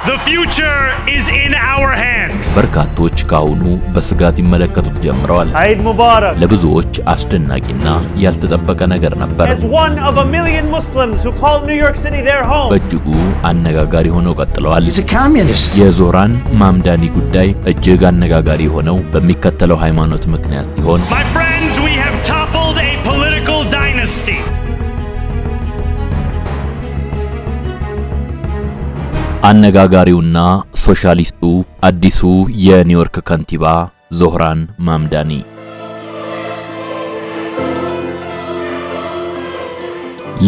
The future is in our hands. በርካቶች ካሁኑ በስጋት ይመለከቱት ጀምረዋል። Eid Mubarak. ለብዙዎች አስደናቂና ያልተጠበቀ ነገር ነበር። As one of a million Muslims who call New York City their home. በእጅጉ አነጋጋሪ ሆነው ቀጥለዋል። He's a communist. የዞህራን ማምዳኒ ጉዳይ እጅግ አነጋጋሪ ሆነው በሚከተለው ሃይማኖት ምክንያት ሲሆን My friends, we have toppled a political dynasty. አነጋጋሪውና ሶሻሊስቱ አዲሱ የኒውዮርክ ከንቲባ ዞህራን ማምዳኒ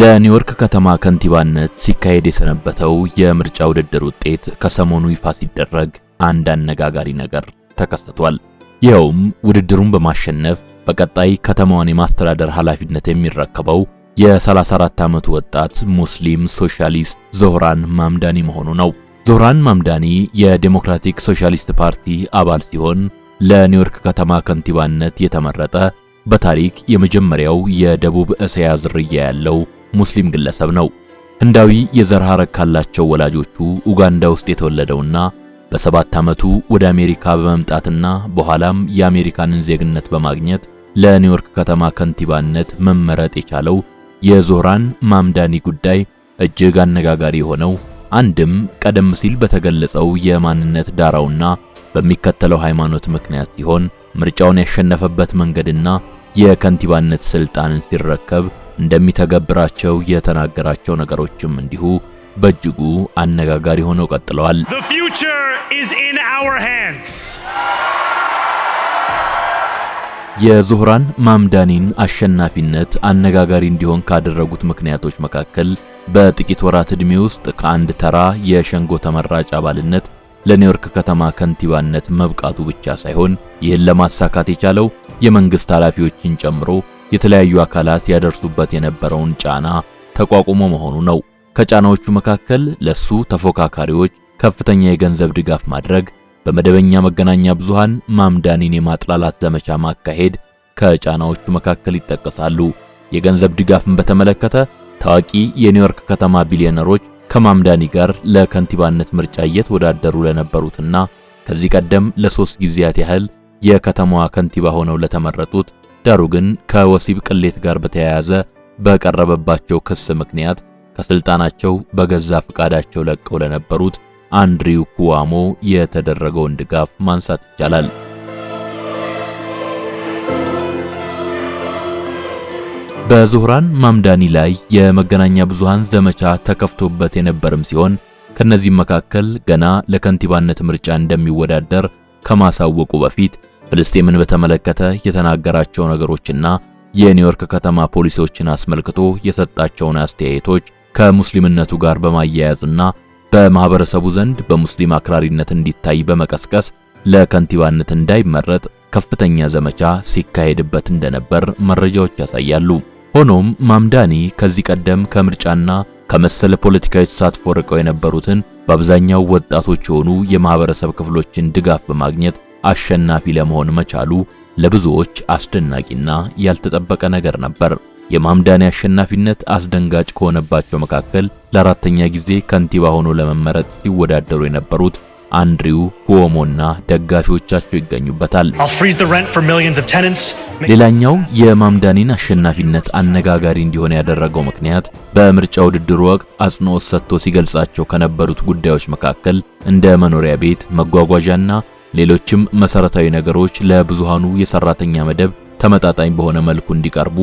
ለኒውዮርክ ከተማ ከንቲባነት ሲካሄድ የሰነበተው የምርጫ ውድድር ውጤት ከሰሞኑ ይፋ ሲደረግ አንድ አነጋጋሪ ነገር ተከስቷል። ይኸውም ውድድሩን በማሸነፍ በቀጣይ ከተማዋን የማስተዳደር ኃላፊነት የሚረከበው የ34 ዓመቱ ወጣት ሙስሊም ሶሻሊስት ዞህራን ማምዳኒ መሆኑ ነው። ዞህራን ማምዳኒ የዴሞክራቲክ ሶሻሊስት ፓርቲ አባል ሲሆን ለኒውዮርክ ከተማ ከንቲባነት የተመረጠ በታሪክ የመጀመሪያው የደቡብ እስያ ዝርያ ያለው ሙስሊም ግለሰብ ነው። ህንዳዊ የዘር ሐረግ ካላቸው ወላጆቹ ኡጋንዳ ውስጥ የተወለደውና በ7 ዓመቱ ወደ አሜሪካ በመምጣትና በኋላም የአሜሪካንን ዜግነት በማግኘት ለኒውዮርክ ከተማ ከንቲባነት መመረጥ የቻለው የዞህራን ማምዳኒ ጉዳይ እጅግ አነጋጋሪ የሆነው አንድም ቀደም ሲል በተገለጸው የማንነት ዳራውና በሚከተለው ሃይማኖት ምክንያት ሲሆን ምርጫውን ያሸነፈበት መንገድና የከንቲባነት ስልጣንን ሲረከብ እንደሚተገብራቸው የተናገራቸው ነገሮችም እንዲሁ በእጅጉ አነጋጋሪ ሆነው ቀጥለዋል። The future is in our hands. የዞህራን ማምዳኒን አሸናፊነት አነጋጋሪ እንዲሆን ካደረጉት ምክንያቶች መካከል በጥቂት ወራት ዕድሜ ውስጥ ከአንድ ተራ የሸንጎ ተመራጭ አባልነት ለኒውዮርክ ከተማ ከንቲባነት መብቃቱ ብቻ ሳይሆን ይህን ለማሳካት የቻለው የመንግስት ኃላፊዎችን ጨምሮ የተለያዩ አካላት ያደርሱበት የነበረውን ጫና ተቋቁሞ መሆኑ ነው። ከጫናዎቹ መካከል ለሱ ተፎካካሪዎች ከፍተኛ የገንዘብ ድጋፍ ማድረግ፣ በመደበኛ መገናኛ ብዙሃን ማምዳኒን የማጥላላት ዘመቻ ማካሄድ ከጫናዎቹ መካከል ይጠቀሳሉ። የገንዘብ ድጋፍን በተመለከተ ታዋቂ የኒውዮርክ ከተማ ቢሊዮነሮች ከማምዳኒ ጋር ለከንቲባነት ምርጫ እየተወዳደሩ ለነበሩትና ከዚህ ቀደም ለ3 ጊዜያት ያህል የከተማዋ ከንቲባ ሆነው ለተመረጡት ዳሩ ግን ከወሲብ ቅሌት ጋር በተያያዘ በቀረበባቸው ክስ ምክንያት ከስልጣናቸው በገዛ ፍቃዳቸው ለቀው ለነበሩት አንድሪው ኩዋሞ የተደረገውን ድጋፍ ማንሳት ይቻላል። በዞህራን ማምዳኒ ላይ የመገናኛ ብዙሃን ዘመቻ ተከፍቶበት የነበርም ሲሆን ከነዚህም መካከል ገና ለከንቲባነት ምርጫ እንደሚወዳደር ከማሳወቁ በፊት ፍልስጤምን በተመለከተ የተናገራቸው ነገሮችና የኒውዮርክ ከተማ ፖሊሲዎችን አስመልክቶ የሰጣቸውን አስተያየቶች ከሙስሊምነቱ ጋር በማያያዝና በማህበረሰቡ ዘንድ በሙስሊም አክራሪነት እንዲታይ በመቀስቀስ ለከንቲባነት እንዳይመረጥ ከፍተኛ ዘመቻ ሲካሄድበት እንደነበር መረጃዎች ያሳያሉ። ሆኖም ማምዳኒ ከዚህ ቀደም ከምርጫና ከመሰለ ፖለቲካዊ ተሳትፎ ርቀው የነበሩትን በአብዛኛው ወጣቶች የሆኑ የማህበረሰብ ክፍሎችን ድጋፍ በማግኘት አሸናፊ ለመሆን መቻሉ ለብዙዎች አስደናቂና ያልተጠበቀ ነገር ነበር። የማምዳኒ አሸናፊነት አስደንጋጭ ከሆነባቸው መካከል ለአራተኛ ጊዜ ከንቲባ ሆኖ ለመመረጥ ሲወዳደሩ የነበሩት አንድሪው ኩኦሞና ደጋፊዎቻቸው ይገኙበታል። ሌላኛው የማምዳኒን አሸናፊነት አነጋጋሪ እንዲሆን ያደረገው ምክንያት በምርጫ ውድድሩ ወቅት አጽንኦት ሰጥቶ ሲገልጻቸው ከነበሩት ጉዳዮች መካከል እንደ መኖሪያ ቤት፣ መጓጓዣና ሌሎችም መሰረታዊ ነገሮች ለብዙሃኑ የሰራተኛ መደብ ተመጣጣኝ በሆነ መልኩ እንዲቀርቡ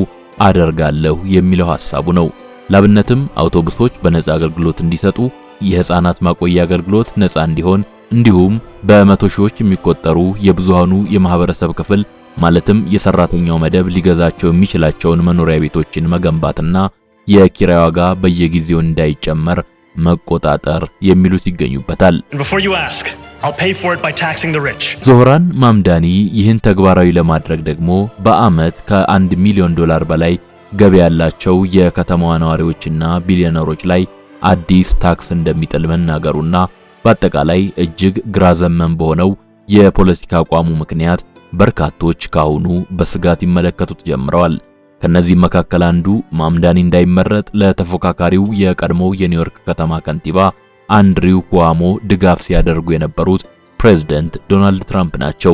አደርጋለሁ የሚለው ሐሳቡ ነው። ላብነትም አውቶቡሶች በነፃ አገልግሎት እንዲሰጡ፣ የህፃናት ማቆያ አገልግሎት ነፃ እንዲሆን፣ እንዲሁም በመቶ ሺዎች የሚቆጠሩ የብዙሃኑ የማህበረሰብ ክፍል ማለትም የሰራተኛው መደብ ሊገዛቸው የሚችላቸውን መኖሪያ ቤቶችን መገንባትና የኪራይ ዋጋ በየጊዜው እንዳይጨመር መቆጣጠር የሚሉት ይገኙበታል። ዞህራን ማምዳኒ ይህን ተግባራዊ ለማድረግ ደግሞ በዓመት ከ1 ሚሊዮን ዶላር በላይ ገቢ ያላቸው የከተማዋ ነዋሪዎችና ቢሊዮነሮች ላይ አዲስ ታክስ እንደሚጥል መናገሩና በአጠቃላይ እጅግ ግራ ዘመም በሆነው የፖለቲካ አቋሙ ምክንያት በርካቶች ካሁኑ በስጋት ይመለከቱት ጀምረዋል። ከነዚህ መካከል አንዱ ማምዳኒ እንዳይመረጥ ለተፎካካሪው የቀድሞው የኒውዮርክ ከተማ ከንቲባ አንድሪው ኩዋሞ ድጋፍ ሲያደርጉ የነበሩት ፕሬዝዳንት ዶናልድ ትራምፕ ናቸው።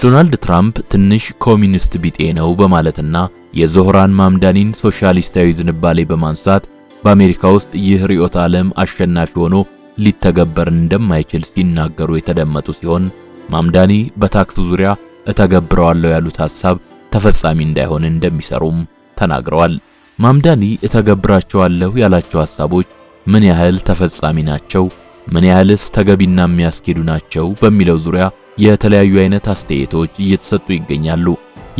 ዶናልድ ትራምፕ ትንሽ ኮሚኒስት ቢጤ ነው በማለትና የዞህራን ማምዳኒን ሶሻሊስታዊ ዝንባሌ በማንሳት በአሜሪካ ውስጥ ይህ ርዕዮተ ዓለም አሸናፊ ሆኖ ሊተገበር እንደማይችል ሲናገሩ የተደመጡ ሲሆን ማምዳኒ በታክስ ዙሪያ እተገብረዋለሁ ያሉት ሐሳብ ተፈጻሚ እንዳይሆን እንደሚሰሩም ተናግረዋል። ማምዳኒ እተገብራቸዋለሁ ያላቸው ሐሳቦች ምን ያህል ተፈጻሚ ናቸው፣ ምን ያህልስ ተገቢና የሚያስኬዱ ናቸው በሚለው ዙሪያ የተለያዩ አይነት አስተያየቶች እየተሰጡ ይገኛሉ።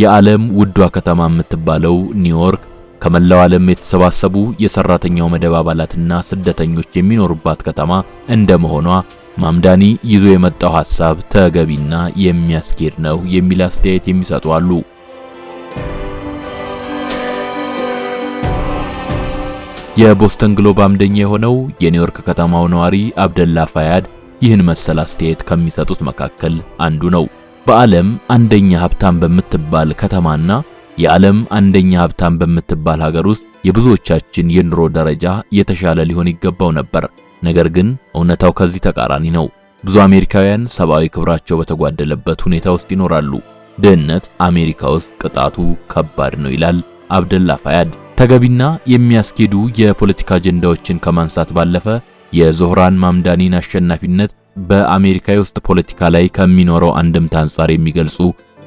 የዓለም ውዷ ከተማ የምትባለው ኒውዮርክ ከመላው ዓለም የተሰባሰቡ የሰራተኛው መደብ አባላትና ስደተኞች የሚኖሩባት ከተማ እንደመሆኗ ማምዳኒ ይዞ የመጣው ሐሳብ ተገቢና የሚያስኬድ ነው የሚል አስተያየት የሚሰጡ አሉ። የቦስተን ግሎብ አምደኛ የሆነው የኒውዮርክ ከተማው ነዋሪ አብደላ ፋያድ ይህን መሰል አስተያየት ከሚሰጡት መካከል አንዱ ነው። በዓለም አንደኛ ሀብታም በምትባል ከተማና የዓለም አንደኛ ሀብታም በምትባል ሀገር ውስጥ የብዙዎቻችን የኑሮ ደረጃ የተሻለ ሊሆን ይገባው ነበር። ነገር ግን እውነታው ከዚህ ተቃራኒ ነው። ብዙ አሜሪካውያን ሰብአዊ ክብራቸው በተጓደለበት ሁኔታ ውስጥ ይኖራሉ። ድህነት አሜሪካ ውስጥ ቅጣቱ ከባድ ነው ይላል አብደላ ፋያድ። ተገቢና የሚያስኬዱ የፖለቲካ አጀንዳዎችን ከማንሳት ባለፈ የዞህራን ማምዳኒን አሸናፊነት በአሜሪካ ውስጥ ፖለቲካ ላይ ከሚኖረው አንድምታ አንጻር የሚገልጹ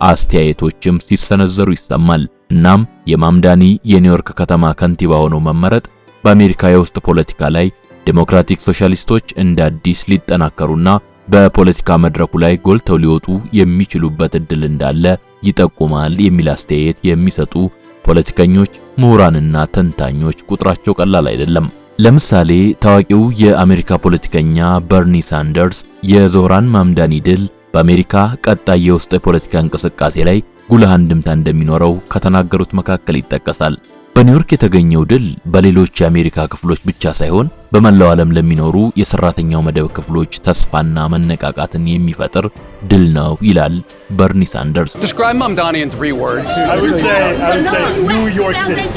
አስተያየቶችም ሲሰነዘሩ ይሰማል። እናም የማምዳኒ የኒውዮርክ ከተማ ከንቲባ ሆኖ መመረጥ በአሜሪካ የውስጥ ፖለቲካ ላይ ዴሞክራቲክ ሶሻሊስቶች እንደ አዲስ ሊጠናከሩና በፖለቲካ መድረኩ ላይ ጎልተው ሊወጡ የሚችሉበት እድል እንዳለ ይጠቁማል የሚል አስተያየት የሚሰጡ ፖለቲከኞች፣ ምሁራንና ተንታኞች ቁጥራቸው ቀላል አይደለም። ለምሳሌ ታዋቂው የአሜሪካ ፖለቲከኛ በርኒ ሳንደርስ የዞህራን ማምዳኒ ድል በአሜሪካ ቀጣይ የውስጥ የፖለቲካ እንቅስቃሴ ላይ ጉልህ አንድምታ እንደሚኖረው ከተናገሩት መካከል ይጠቀሳል። በኒውዮርክ የተገኘው ድል በሌሎች የአሜሪካ ክፍሎች ብቻ ሳይሆን በመላው ዓለም ለሚኖሩ የሰራተኛው መደብ ክፍሎች ተስፋና መነቃቃትን የሚፈጥር ድል ነው ይላል በርኒ ሳንደርስ። Describe Mamdani in 3 words. I would say New York City.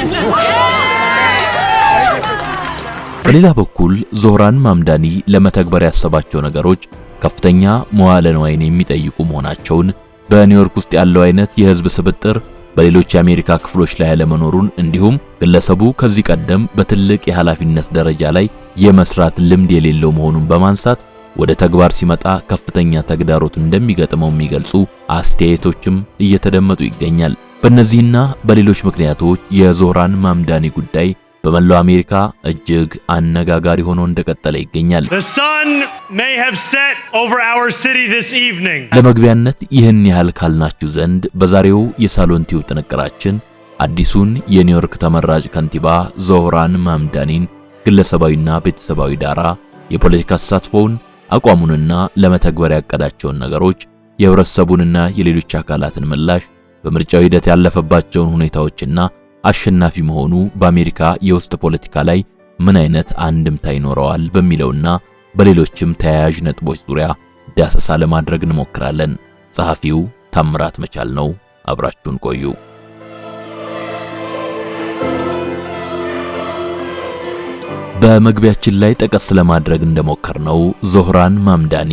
በሌላ በኩል ዞህራን ማምዳኒ ለመተግበር ያሰባቸው ነገሮች ከፍተኛ መዋዕለ ንዋይን የሚጠይቁ መሆናቸውን፣ በኒውዮርክ ውስጥ ያለው አይነት የህዝብ ስብጥር በሌሎች የአሜሪካ ክፍሎች ላይ ያለመኖሩን፣ እንዲሁም ግለሰቡ ከዚህ ቀደም በትልቅ የኃላፊነት ደረጃ ላይ የመስራት ልምድ የሌለው መሆኑን በማንሳት ወደ ተግባር ሲመጣ ከፍተኛ ተግዳሮት እንደሚገጥመው የሚገልጹ አስተያየቶችም እየተደመጡ ይገኛል። በእነዚህና በሌሎች ምክንያቶች የዞህራን ማምዳኒ ጉዳይ በመላው አሜሪካ እጅግ አነጋጋሪ ሆኖ እንደቀጠለ ይገኛል። The sun may have set over our city this evening. ለመግቢያነት ይህን ያህል ካልናችሁ ዘንድ በዛሬው የሳሎን ቲዩብ ጥንቅራችን አዲሱን የኒውዮርክ ተመራጭ ከንቲባ ዞህራን ማምዳኒን ግለሰባዊና ቤተሰባዊ ዳራ፣ የፖለቲካ ተሳትፎውን፣ አቋሙንና ለመተግበር ያቀዳቸውን ነገሮች፣ የህብረተሰቡንና የሌሎች አካላትን ምላሽ፣ በምርጫው ሂደት ያለፈባቸውን ሁኔታዎችና አሸናፊ መሆኑ በአሜሪካ የውስጥ ፖለቲካ ላይ ምን አይነት አንድምታ ይኖረዋል በሚለውና በሌሎችም ተያያዥ ነጥቦች ዙሪያ ዳሰሳ ለማድረግ እንሞክራለን። ጸሐፊው ታምራት መቻል ነው። አብራችሁን ቆዩ። በመግቢያችን ላይ ጠቀስ ለማድረግ እንደሞከርነው ዞህራን ማምዳኒ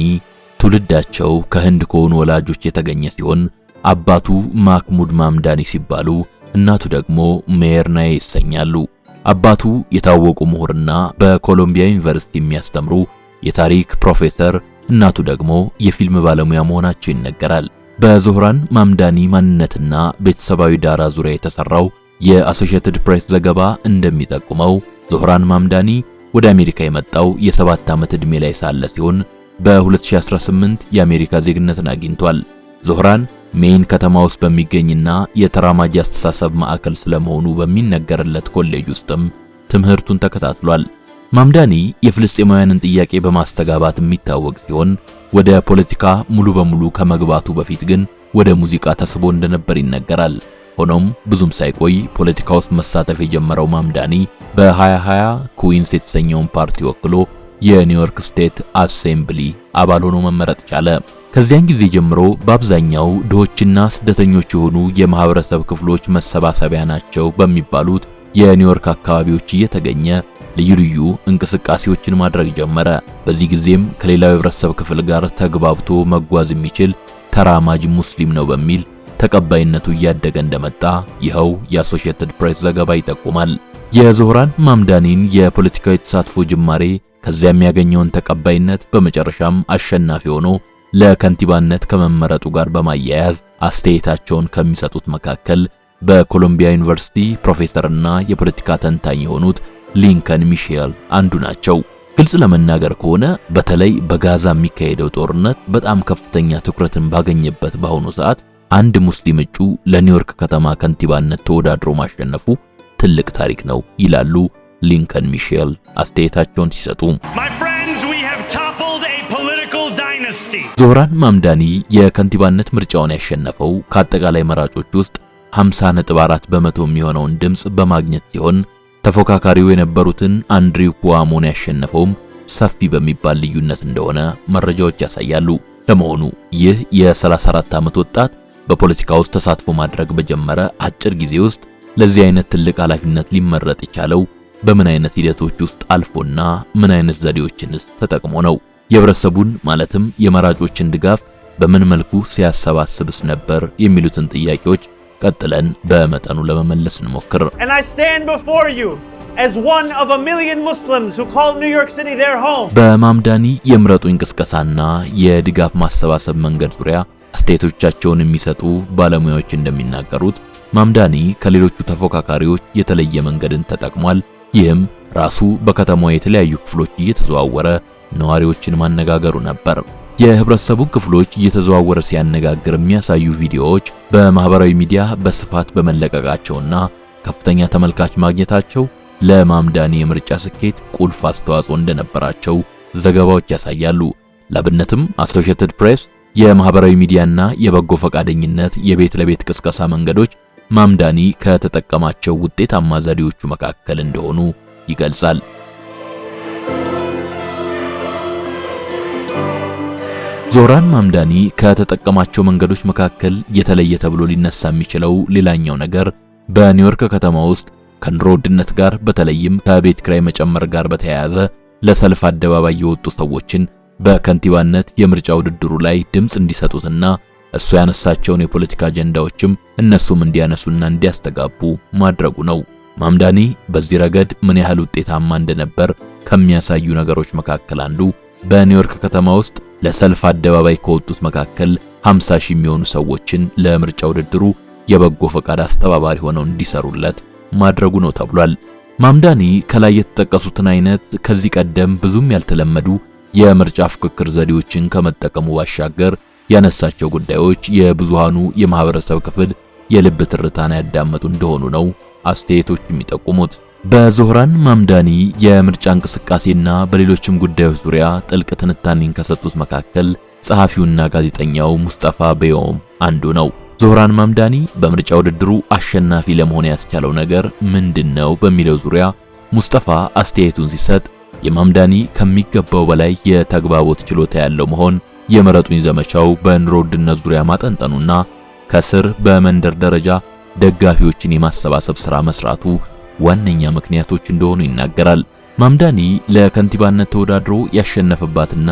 ትውልዳቸው ከህንድ ከሆኑ ወላጆች የተገኘ ሲሆን አባቱ ማክሙድ ማምዳኒ ሲባሉ እናቱ ደግሞ ሜርናይ ይሰኛሉ። አባቱ የታወቁ ምሁርና በኮሎምቢያ ዩኒቨርሲቲ የሚያስተምሩ የታሪክ ፕሮፌሰር፣ እናቱ ደግሞ የፊልም ባለሙያ መሆናቸው ይነገራል። በዞህራን ማምዳኒ ማንነትና ቤተሰባዊ ዳራ ዙሪያ የተሰራው የአሶሺየትድ ፕሬስ ዘገባ እንደሚጠቁመው ዞህራን ማምዳኒ ወደ አሜሪካ የመጣው የ7 ዓመት ዕድሜ ላይ ሳለ ሲሆን በ2018 የአሜሪካ ዜግነትን አግኝቷል። ዞህራን ሜይን ከተማ ውስጥ በሚገኝና የተራማጅ አስተሳሰብ ማዕከል ስለመሆኑ በሚነገርለት ኮሌጅ ውስጥም ትምህርቱን ተከታትሏል። ማምዳኒ የፍልስጤማውያንን ጥያቄ በማስተጋባት የሚታወቅ ሲሆን ወደ ፖለቲካ ሙሉ በሙሉ ከመግባቱ በፊት ግን ወደ ሙዚቃ ተስቦ እንደነበር ይነገራል። ሆኖም ብዙም ሳይቆይ ፖለቲካ ውስጥ መሳተፍ የጀመረው ማምዳኒ በ2020 ኩዊንስ የተሰኘውን ፓርቲ ወክሎ የኒውዮርክ ስቴት አሴምብሊ አባል ሆኖ መመረጥ ቻለ። ከዚያን ጊዜ ጀምሮ በአብዛኛው ድሆችና ስደተኞች የሆኑ የማህበረሰብ ክፍሎች መሰባሰቢያ ናቸው በሚባሉት የኒውዮርክ አካባቢዎች እየተገኘ ልዩ ልዩ እንቅስቃሴዎችን ማድረግ ጀመረ። በዚህ ጊዜም ከሌላው የህብረተሰብ ክፍል ጋር ተግባብቶ መጓዝ የሚችል ተራማጅ ሙስሊም ነው በሚል ተቀባይነቱ እያደገ እንደመጣ ይኸው የአሶሺየትድ ፕሬስ ዘገባ ይጠቁማል። የዞህራን ማምዳኒን የፖለቲካዊ ተሳትፎ ጅማሬ ከዚያም ያገኘውን ተቀባይነት በመጨረሻም አሸናፊ ሆኖ ለከንቲባነት ከመመረጡ ጋር በማያያዝ አስተያየታቸውን ከሚሰጡት መካከል በኮሎምቢያ ዩኒቨርሲቲ ፕሮፌሰርና የፖለቲካ ተንታኝ የሆኑት ሊንከን ሚሼል አንዱ ናቸው። ግልጽ ለመናገር ከሆነ በተለይ በጋዛ የሚካሄደው ጦርነት በጣም ከፍተኛ ትኩረትን ባገኘበት በአሁኑ ሰዓት አንድ ሙስሊም እጩ ለኒውዮርክ ከተማ ከንቲባነት ተወዳድሮ ማሸነፉ ትልቅ ታሪክ ነው ይላሉ ሊንከን ሚሼል አስተያየታቸውን ሲሰጡ። ዞህራን ማምዳኒ የከንቲባነት ምርጫውን ያሸነፈው ከአጠቃላይ መራጮች ውስጥ 50.4 በመቶ የሚሆነውን ድምጽ በማግኘት ሲሆን ተፎካካሪው የነበሩትን አንድሪው ኩዋሞን ያሸነፈውም ሰፊ በሚባል ልዩነት እንደሆነ መረጃዎች ያሳያሉ። ለመሆኑ ይህ የ34 ዓመት ወጣት በፖለቲካ ውስጥ ተሳትፎ ማድረግ በጀመረ አጭር ጊዜ ውስጥ ለዚህ አይነት ትልቅ ኃላፊነት ሊመረጥ የቻለው በምን አይነት ሂደቶች ውስጥ አልፎና ምን አይነት ዘዴዎችንስ ተጠቅሞ ነው? የህብረተሰቡን ማለትም የመራጮችን ድጋፍ በምን መልኩ ሲያሰባስብስ ነበር? የሚሉትን ጥያቄዎች ቀጥለን በመጠኑ ለመመለስ እንሞክር። And I stand before you as one of a million Muslims who call New York City their home. በማምዳኒ የምረጡኝ እንቅስቃሴና የድጋፍ ማሰባሰብ መንገድ ዙሪያ አስተያየቶቻቸውን የሚሰጡ ባለሙያዎች እንደሚናገሩት ማምዳኒ ከሌሎቹ ተፎካካሪዎች የተለየ መንገድን ተጠቅሟል። ይህም ራሱ በከተማዋ የተለያዩ ክፍሎች እየተዘዋወረ ነዋሪዎችን ማነጋገሩ ነበር። የህብረተሰቡን ክፍሎች እየተዘዋወረ ሲያነጋግር የሚያሳዩ ቪዲዮዎች በማህበራዊ ሚዲያ በስፋት በመለቀቃቸውና ከፍተኛ ተመልካች ማግኘታቸው ለማምዳኒ የምርጫ ስኬት ቁልፍ አስተዋጽኦ እንደነበራቸው ዘገባዎች ያሳያሉ። ለአብነትም አሶሺየትድ ፕሬስ የማህበራዊ ሚዲያና የበጎ ፈቃደኝነት የቤት ለቤት ቅስቀሳ መንገዶች ማምዳኒ ከተጠቀማቸው ውጤታማ ዘዴዎቹ መካከል እንደሆኑ ይገልጻል። ዞህራን ማምዳኒ ከተጠቀማቸው መንገዶች መካከል የተለየ ተብሎ ሊነሳ የሚችለው ሌላኛው ነገር በኒውዮርክ ከተማ ውስጥ ከኑሮ ውድነት ጋር በተለይም ከቤት ኪራይ መጨመር ጋር በተያያዘ ለሰልፍ አደባባይ የወጡ ሰዎችን በከንቲባነት የምርጫ ውድድሩ ላይ ድምጽ እንዲሰጡትና እሱ ያነሳቸውን የፖለቲካ አጀንዳዎችም እነሱም እንዲያነሱና እንዲያስተጋቡ ማድረጉ ነው። ማምዳኒ በዚህ ረገድ ምን ያህል ውጤታማ እንደነበር ከሚያሳዩ ነገሮች መካከል አንዱ በኒውዮርክ ከተማ ውስጥ ለሰልፍ አደባባይ ከወጡት መካከል 50 ሺህ የሚሆኑ ሰዎችን ለምርጫ ውድድሩ የበጎ ፈቃድ አስተባባሪ ሆነው እንዲሰሩለት ማድረጉ ነው ተብሏል። ማምዳኒ ከላይ የተጠቀሱትን አይነት ከዚህ ቀደም ብዙም ያልተለመዱ የምርጫ ፍክክር ዘዴዎችን ከመጠቀሙ ባሻገር ያነሳቸው ጉዳዮች የብዙሃኑ የማህበረሰብ ክፍል የልብ ትርታን ያዳመጡ እንደሆኑ ነው አስተያየቶች የሚጠቁሙት። በዞህራን ማምዳኒ የምርጫ እንቅስቃሴና በሌሎችም ጉዳዮች ዙሪያ ጥልቅ ትንታኔን ከሰጡት መካከል ጸሐፊውና ጋዜጠኛው ሙስጠፋ ቤዮም አንዱ ነው። ዞህራን ማምዳኒ በምርጫ ውድድሩ አሸናፊ ለመሆን ያስቻለው ነገር ምንድነው በሚለው ዙሪያ ሙስጠፋ አስተያየቱን ሲሰጥ የማምዳኒ ከሚገባው በላይ የተግባቦት ችሎታ ያለው መሆን፣ የምረጡኝ ዘመቻው በኑሮ ውድነት ዙሪያ ማጠንጠኑና ከስር በመንደር ደረጃ ደጋፊዎችን የማሰባሰብ ሥራ መስራቱ ዋነኛ ምክንያቶች እንደሆኑ ይናገራል። ማምዳኒ ለከንቲባነት ተወዳድሮ ያሸነፈባትና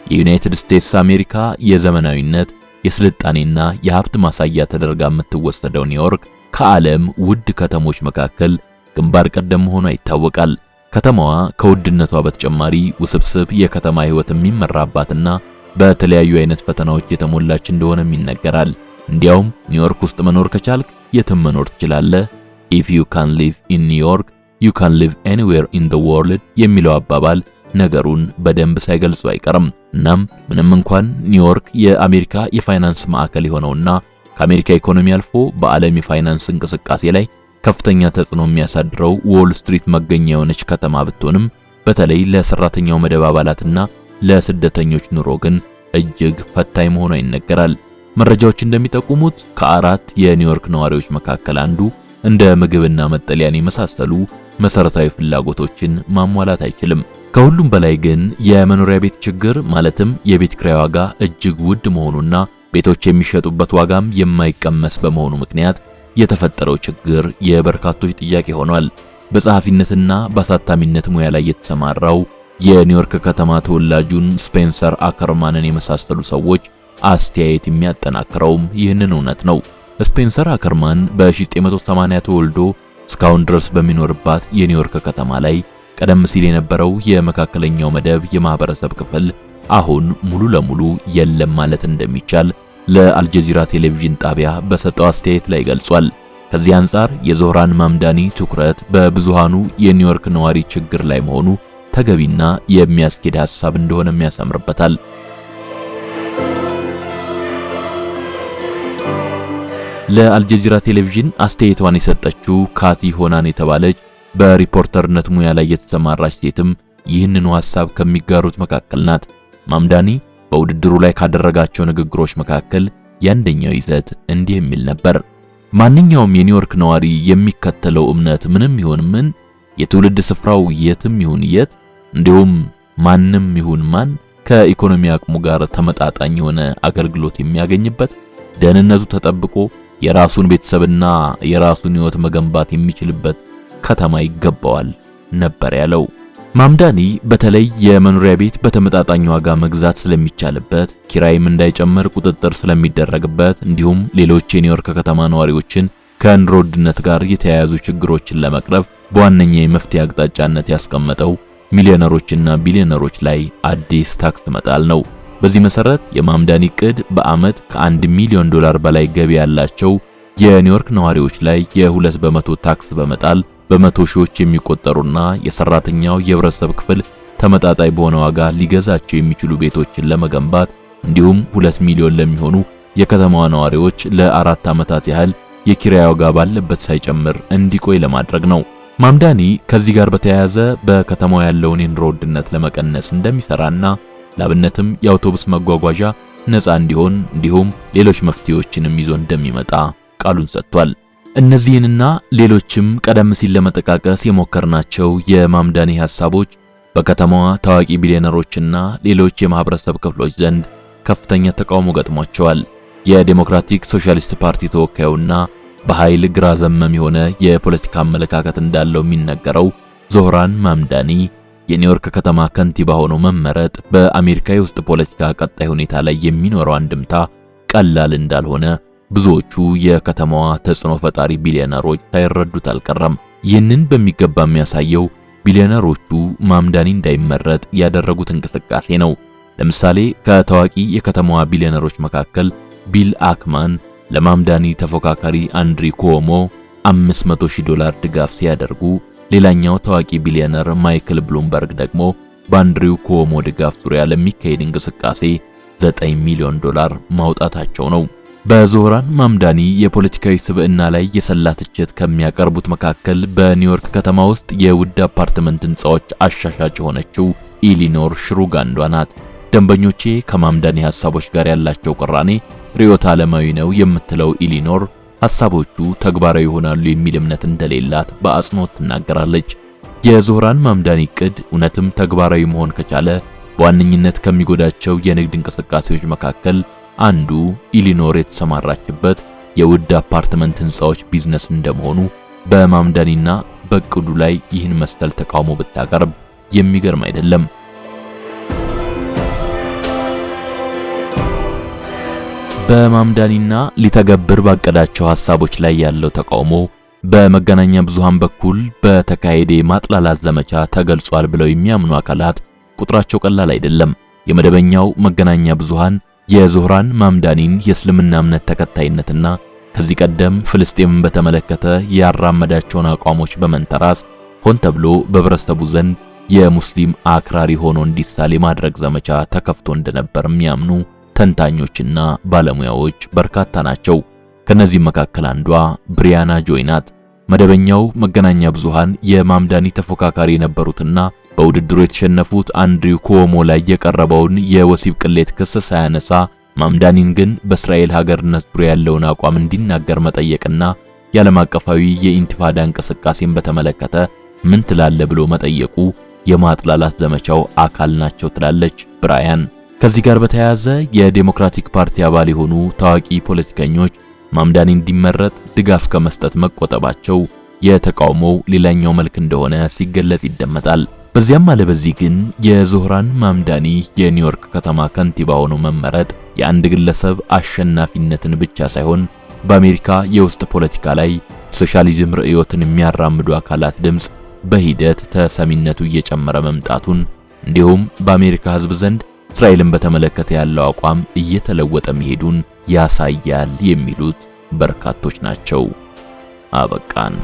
የዩናይትድ ስቴትስ አሜሪካ የዘመናዊነት የስልጣኔና የሀብት ማሳያ ተደርጋ የምትወሰደው ኒውዮርክ ከዓለም ውድ ከተሞች መካከል ግንባር ቀደም መሆኗ ይታወቃል። ከተማዋ ከውድነቷ በተጨማሪ ውስብስብ የከተማ ሕይወት የሚመራባትና በተለያዩ አይነት ፈተናዎች የተሞላች እንደሆነም ይነገራል። እንዲያውም ኒውዮርክ ውስጥ መኖር ከቻልክ የትም መኖር ትችላለህ፣ if you can live in New York you can live anywhere in the world የሚለው አባባል ነገሩን በደንብ ሳይገልጹ አይቀርም። እናም ምንም እንኳን ኒውዮርክ የአሜሪካ የፋይናንስ ማዕከል የሆነውና ከአሜሪካ ኢኮኖሚ አልፎ በዓለም የፋይናንስ እንቅስቃሴ ላይ ከፍተኛ ተጽዕኖ የሚያሳድረው ዎል ስትሪት መገኛ የሆነች ከተማ ብትሆንም በተለይ ለሰራተኛው መደብ አባላትና ለስደተኞች ኑሮ ግን እጅግ ፈታኝ መሆኗ ይነገራል። መረጃዎች እንደሚጠቁሙት ከአራት የኒውዮርክ ነዋሪዎች መካከል አንዱ እንደ ምግብና መጠለያን የመሳሰሉ መሰረታዊ ፍላጎቶችን ማሟላት አይችልም። ከሁሉም በላይ ግን የመኖሪያ ቤት ችግር ማለትም የቤት ኪራይ ዋጋ እጅግ ውድ መሆኑና ቤቶች የሚሸጡበት ዋጋም የማይቀመስ በመሆኑ ምክንያት የተፈጠረው ችግር የበርካቶች ጥያቄ ሆኗል። በጸሐፊነትና በአሳታሚነት ሙያ ላይ የተሰማራው የኒውዮርክ ከተማ ተወላጁን ስፔንሰር አከርማንን የመሳሰሉ ሰዎች አስተያየት የሚያጠናክረውም ይህንን እውነት ነው። ስፔንሰር አከርማን በ1980 ተወልዶ እስካሁን ድረስ በሚኖርባት የኒውዮርክ ከተማ ላይ ቀደም ሲል የነበረው የመካከለኛው መደብ የማህበረሰብ ክፍል አሁን ሙሉ ለሙሉ የለም ማለት እንደሚቻል ለአልጀዚራ ቴሌቪዥን ጣቢያ በሰጠው አስተያየት ላይ ገልጿል። ከዚህ አንጻር የዞህራን ማምዳኒ ትኩረት በብዙሃኑ የኒውዮርክ ነዋሪ ችግር ላይ መሆኑ ተገቢና የሚያስኬድ ሐሳብ እንደሆነም ያሰምርበታል። ለአልጀዚራ ቴሌቪዥን አስተያየቷን የሰጠችው ካቲ ሆናን የተባለች በሪፖርተርነት ሙያ ላይ የተሰማራች ሴትም ይህንኑ ሐሳብ ከሚጋሩት መካከል ናት። ማምዳኒ በውድድሩ ላይ ካደረጋቸው ንግግሮች መካከል የአንደኛው ይዘት እንዲህ የሚል ነበር። ማንኛውም የኒውዮርክ ነዋሪ የሚከተለው እምነት ምንም ይሁን ምን፣ የትውልድ ስፍራው የትም ይሁን የት፣ እንዲሁም ማንም ይሁን ማን ከኢኮኖሚ አቅሙ ጋር ተመጣጣኝ የሆነ አገልግሎት የሚያገኝበት፣ ደህንነቱ ተጠብቆ የራሱን ቤተሰብና የራሱን ሕይወት መገንባት የሚችልበት ከተማ ይገባዋል ነበር ያለው። ማምዳኒ በተለይ የመኖሪያ ቤት በተመጣጣኝ ዋጋ መግዛት ስለሚቻልበት፣ ኪራይም እንዳይጨምር ቁጥጥር ስለሚደረግበት፣ እንዲሁም ሌሎች የኒውዮርክ ከተማ ነዋሪዎችን ከኑሮ ውድነት ጋር የተያያዙ ችግሮችን ለመቅረፍ በዋነኛ የመፍትሄ አቅጣጫነት ያስቀመጠው ሚሊዮነሮችና ቢሊዮነሮች ላይ አዲስ ታክስ መጣል ነው። በዚህ መሰረት የማምዳኒ ዕቅድ በዓመት ከ1 ሚሊዮን ዶላር በላይ ገቢ ያላቸው የኒውዮርክ ነዋሪዎች ላይ የ2 በመቶ ታክስ በመጣል በመቶ ሺዎች የሚቆጠሩና የሰራተኛው የህብረተሰብ ክፍል ተመጣጣኝ በሆነ ዋጋ ሊገዛቸው የሚችሉ ቤቶችን ለመገንባት እንዲሁም 2 ሚሊዮን ለሚሆኑ የከተማዋ ነዋሪዎች ለ4 ዓመታት ያህል የኪራይ ዋጋ ባለበት ሳይጨምር እንዲቆይ ለማድረግ ነው። ማምዳኒ ከዚህ ጋር በተያያዘ በከተማው ያለውን የኑሮ ውድነት ለመቀነስ እንደሚሰራና ላብነትም የአውቶቡስ መጓጓዣ ነፃ እንዲሆን እንዲሁም ሌሎች መፍትሄዎችንም ይዞ እንደሚመጣ ቃሉን ሰጥቷል። እነዚህንና ሌሎችም ቀደም ሲል ለመጠቃቀስ የሞከርናቸው የማምዳኒ ሐሳቦች በከተማዋ ታዋቂ ቢሊዮነሮችና ሌሎች የማህበረሰብ ክፍሎች ዘንድ ከፍተኛ ተቃውሞ ገጥሟቸዋል። የዴሞክራቲክ ሶሻሊስት ፓርቲ ተወካዩና በኃይል ግራ ዘመም የሆነ የፖለቲካ አመለካከት እንዳለው የሚነገረው ዞህራን ማምዳኒ የኒውዮርክ ከተማ ከንቲባ ሆኖ መመረጥ በአሜሪካ የውስጥ ፖለቲካ ቀጣይ ሁኔታ ላይ የሚኖረው አንድምታ ቀላል እንዳልሆነ ብዙዎቹ የከተማዋ ተጽዕኖ ፈጣሪ ቢሊዮነሮች ሳይረዱት አልቀረም። ይህንን በሚገባ የሚያሳየው ቢሊዮነሮቹ ማምዳኒ እንዳይመረጥ ያደረጉት እንቅስቃሴ ነው። ለምሳሌ ከታዋቂ የከተማዋ ቢሊዮነሮች መካከል ቢል አክማን ለማምዳኒ ተፎካካሪ አንድሪ ኩኦሞ $500,000 ድጋፍ ሲያደርጉ፣ ሌላኛው ታዋቂ ቢሊዮነር ማይክል ብሉምበርግ ደግሞ በአንድሪው ኩኦሞ ድጋፍ ዙሪያ ለሚካሄድ እንቅስቃሴ $9 ሚሊዮን ማውጣታቸው ነው። በዞህራን ማምዳኒ የፖለቲካዊ ስብዕና ላይ የሰላ ትችት ከሚያቀርቡት መካከል በኒውዮርክ ከተማ ውስጥ የውድ አፓርትመንት ህንጻዎች አሻሻጭ የሆነችው ኢሊኖር ሽሩግ አንዷ ናት። ደንበኞቼ ከማምዳኒ ሐሳቦች ጋር ያላቸው ቅራኔ ርዕዮተ ዓለማዊ ነው የምትለው ኢሊኖር ሐሳቦቹ ተግባራዊ ይሆናሉ የሚል እምነት እንደሌላት በአጽንኦት ትናገራለች። የዞህራን ማምዳኒ ዕቅድ እውነትም ተግባራዊ መሆን ከቻለ በዋነኝነት ከሚጎዳቸው የንግድ እንቅስቃሴዎች መካከል አንዱ ኢሊኖር የተሰማራችበት የውድ አፓርትመንት ህንጻዎች ቢዝነስ እንደመሆኑ በማምዳኒና በዕቅዱ ላይ ይህን መሰል ተቃውሞ ብታቀርብ የሚገርም አይደለም። በማምዳኒና ሊተገብር ባቀዳቸው ሐሳቦች ላይ ያለው ተቃውሞ በመገናኛ ብዙሃን በኩል በተካሄደ ማጥላላት ዘመቻ ተገልጿል ብለው የሚያምኑ አካላት ቁጥራቸው ቀላል አይደለም። የመደበኛው መገናኛ ብዙሃን የዞህራን ማምዳኒን የእስልምና እምነት ተከታይነትና ከዚህ ቀደም ፍልስጤምን በተመለከተ ያራመዳቸውን አቋሞች በመንተራስ ሆን ተብሎ በህብረተሰቡ ዘንድ የሙስሊም አክራሪ ሆኖ እንዲሳል የማድረግ ዘመቻ ተከፍቶ እንደነበር የሚያምኑ ተንታኞችና ባለሙያዎች በርካታ ናቸው። ከነዚህ መካከል አንዷ ብሪያና ጆይ ናት። መደበኛው መገናኛ ብዙሃን የማምዳኒ ተፎካካሪ የነበሩትና በውድድሩ የተሸነፉት አንድሪው ኩኦሞ ላይ የቀረበውን የወሲብ ቅሌት ክስ ሳያነሳ ማምዳኒን ግን በእስራኤል ሀገርነት ዙሪያ ያለውን አቋም እንዲናገር መጠየቅና የዓለም አቀፋዊ የኢንቲፋዳ እንቅስቃሴን በተመለከተ ምን ትላለ ብሎ መጠየቁ የማጥላላት ዘመቻው አካል ናቸው ትላለች ብራያን። ከዚህ ጋር በተያያዘ የዴሞክራቲክ ፓርቲ አባል የሆኑ ታዋቂ ፖለቲከኞች ማምዳኒ እንዲመረጥ ድጋፍ ከመስጠት መቆጠባቸው የተቃውሞው ሌላኛው መልክ እንደሆነ ሲገለጽ ይደመጣል። በዚያም አለ በዚህ ግን የዞህራን ማምዳኒ የኒውዮርክ ከተማ ከንቲባ ሆኖ መመረጥ የአንድ ግለሰብ አሸናፊነትን ብቻ ሳይሆን በአሜሪካ የውስጥ ፖለቲካ ላይ ሶሻሊዝም ርዕዮትን የሚያራምዱ አካላት ድምጽ በሂደት ተሰሚነቱ እየጨመረ መምጣቱን እንዲሁም በአሜሪካ ሕዝብ ዘንድ እስራኤልን በተመለከተ ያለው አቋም እየተለወጠ መሄዱን ያሳያል የሚሉት በርካቶች ናቸው። አበቃን።